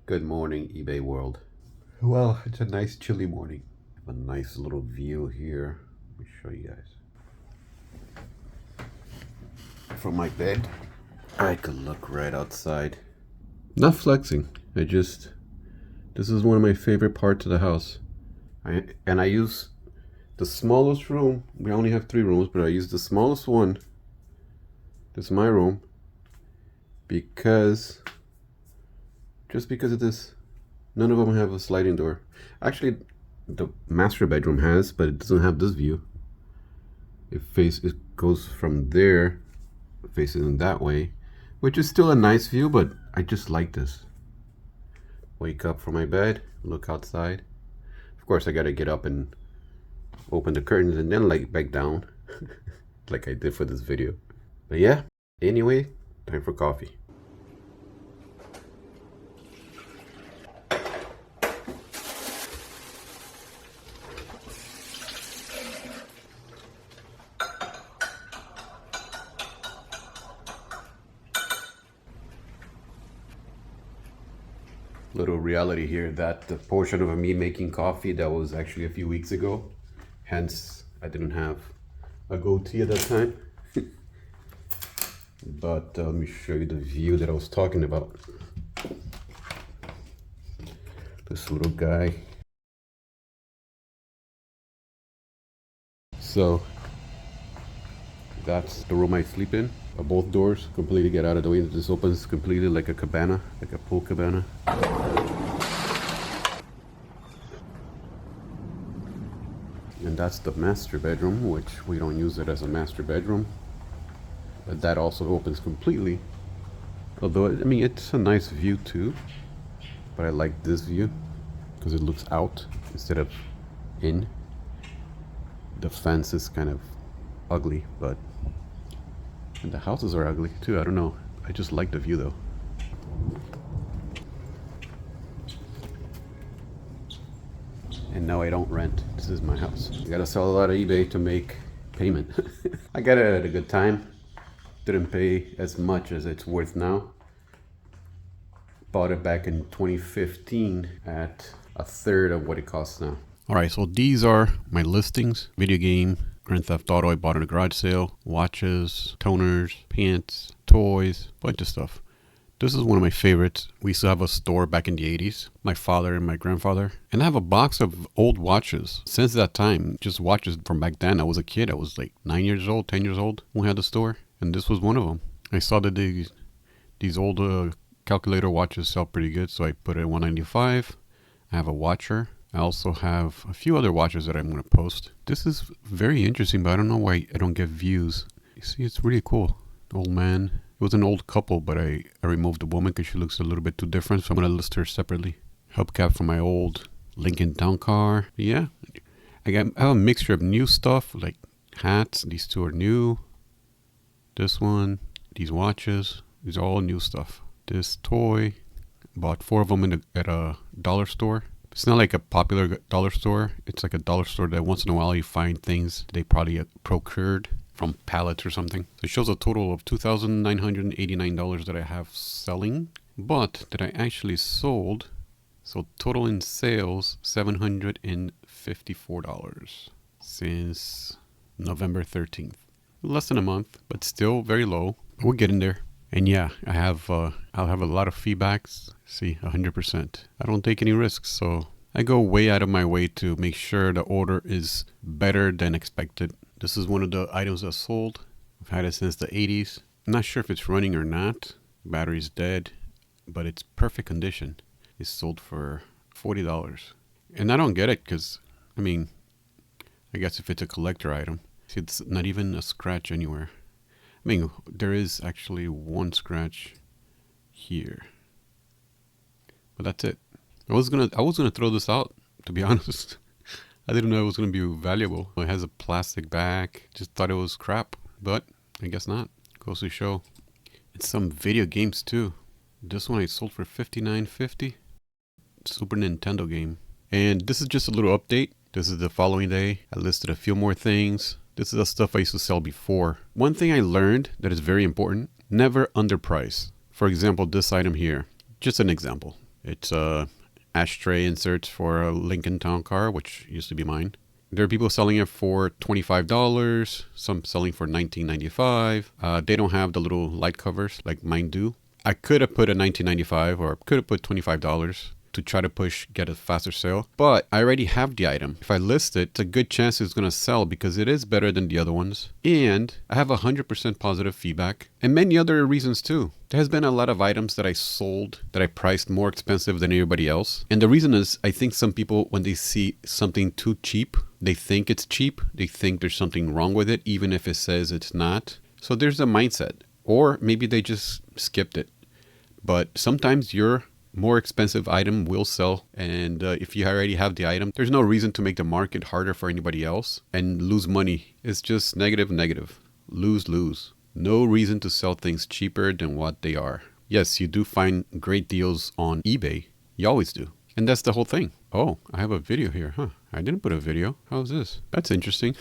Good morning, eBay world. Well, it's a nice chilly morning. A nice little view here. Let me show you guys. From my bed, I could look right outside. Not flexing. This is one of my favorite parts of the house. I use the smallest room. We only have 3 rooms, but I use the smallest one. This is my room. Just because of this. None of them have a sliding door. Actually, the master bedroom has, but it doesn't have this view. It goes from there, facing that way, which is still a nice view, but I just like this. Wake up from my bed, look outside. Of course, I gotta get up and open the curtains and then lay back down, like I did for this video. But yeah, anyway, time for coffee. Little reality here that the portion of me making coffee that was actually a few weeks ago, hence I didn't have a goatee at that time. But let me show you the view that I was talking about. This little guy. So that's the room I sleep in. Both doors completely get out of the way. This opens completely like a cabana, like a pool cabana. And that's the master bedroom, which we don't use it as a master bedroom. But that also opens completely. Although, I mean, it's a nice view too. But I like this view because it looks out instead of in. The fence is kind of ugly, but and the houses are ugly too. I don't know. I just like the view though. And no, I don't rent. This is my house. I gotta sell a lot of eBay to make payment. I got it at a good time. Didn't pay as much as it's worth now. Bought it back in 2015 at a third of what it costs now. All right, so these are my listings. Video game, Grand Theft Auto, I bought at a garage sale. Watches, toners, pants, toys, bunch of stuff. This is one of my favorites. We used to have a store back in the 80s, my father and my grandfather. And I have a box of old watches. Since that time, just watches from back then. I was a kid. I was like 9 years old, 10 years old when we had the store. And this was one of them. I saw that these old calculator watches sell pretty good, so I put it at $195. I have a watcher. I also have a few other watches that I'm going to post. This is very interesting, but I don't know why I don't get views. You see, it's really cool. Old man. It was an old couple, but I removed the woman because she looks a little bit too different, so I'm going to list her separately. Hubcap for my old Lincoln Town Car. Yeah, I have a mixture of new stuff, like hats. These 2 are new. This one, these watches, these are all new stuff. This toy, bought 4 of them at a dollar store. It's not like a popular dollar store. It's like a dollar store that once in a while you find things they probably procured from pallets or something. So it shows a total of $2,989 that I have selling, but that I actually sold. So total in sales, $754 since November 13th. Less than a month, but still very low. We're getting there. And yeah, I'll have a lot of feedbacks. See, 100%. I don't take any risks, so I go way out of my way to make sure the order is better than expected. This is one of the items that sold. I've had it since the 80s. I'm not sure if it's running or not. Battery's dead, but it's perfect condition. It's sold for $40. And I don't get it because, I mean, I guess if it's a collector item, see, it's not even a scratch anywhere. I mean, there is actually one scratch here, but that's it. I was gonna throw this out, to be honest. I didn't know it was gonna be valuable. It has a plastic bag. Just thought it was crap, but I guess not. Goes to show. It's some video games too. This one I sold for $59.50. Super Nintendo game. And this is just a little update. This is the following day. I listed a few more things. This is the stuff I used to sell before. One thing I learned that is very important, never underprice. For example, this item here, just an example. It's ashtray inserts for a Lincoln Town Car, which used to be mine. There are people selling it for $25, some selling for $19.95. They don't have the little light covers like mine do. I could have put a $19.95 or could have put $25 to try to get a faster sale, but I already have the item. If I list it, it's a good chance it's going to sell because it is better than the other ones. And I have 100% positive feedback and many other reasons too. There has been a lot of items that I sold that I priced more expensive than everybody else. And the reason is I think some people, when they see something too cheap, they think it's cheap. They think there's something wrong with it, even if it says it's not. So there's a mindset, or maybe they just skipped it. But sometimes your more expensive item will sell, and if you already have the item, there's no reason to make the market harder for anybody else and lose money. It's just negative, lose. No reason to sell things cheaper than what they are. Yes, you do find great deals on eBay. You always do. And that's the whole thing. Oh, I have a video here, huh? I didn't put a video. How's this? That's interesting.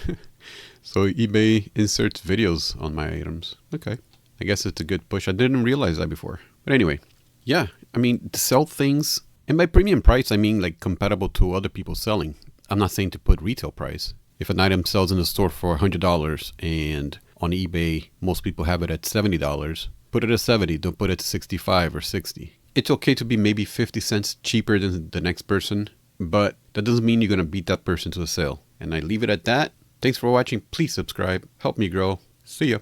So eBay inserts videos on my items. Okay. I guess it's a good push. I didn't realize that before. But anyway, yeah, I mean, to sell things, and by premium price, I mean like compatible to other people selling. I'm not saying to put retail price. If an item sells in the store for $100 and on eBay, most people have it at $70, put it at 70, don't put it at 65 or 60. It's okay to be maybe 50 cents cheaper than the next person, but that doesn't mean you're going to beat that person to a sale. And I leave it at that. Thanks for watching. Please subscribe. Help me grow. See ya.